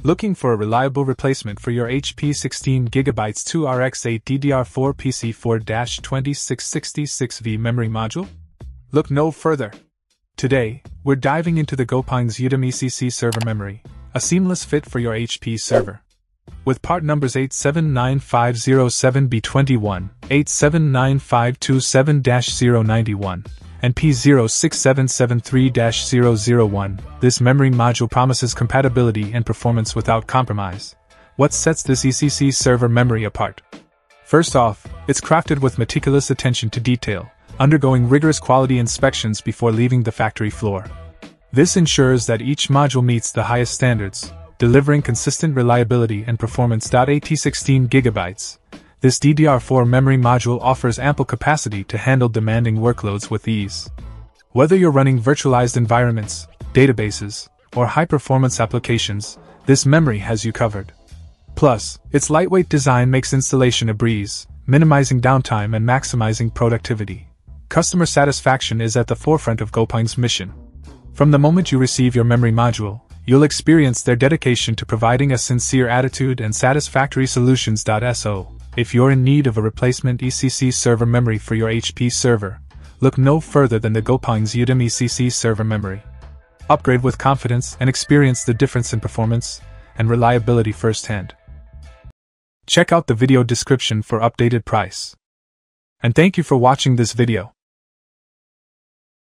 Looking for a reliable replacement for your HP 16GB 2RX8 DDR4 PC4-2666V memory module? Look no further. Today, we're diving into the GoPing's UDIMM ECC server memory, a seamless fit for your HP server. With part numbers 8795007B21, 8795227-091, and P06773-001, this memory module promises compatibility and performance without compromise. What sets this ECC server memory apart? First off, it's crafted with meticulous attention to detail, undergoing rigorous quality inspections before leaving the factory floor. This ensures that each module meets the highest standards, delivering consistent reliability and performance. 16GB. This DDR4 memory module offers ample capacity to handle demanding workloads with ease. Whether you're running virtualized environments, databases, or high-performance applications, this memory has you covered. Plus, its lightweight design makes installation a breeze, minimizing downtime and maximizing productivity. Customer satisfaction is at the forefront of GoPing's mission. From the moment you receive your memory module, you'll experience their dedication to providing a sincere attitude and satisfactory solutions. So, if you're in need of a replacement ECC server memory for your HP server, look no further than the GoPing's UDIMM ECC server memory. Upgrade with confidence and experience the difference in performance and reliability firsthand. Check out the video description for updated price. And thank you for watching this video.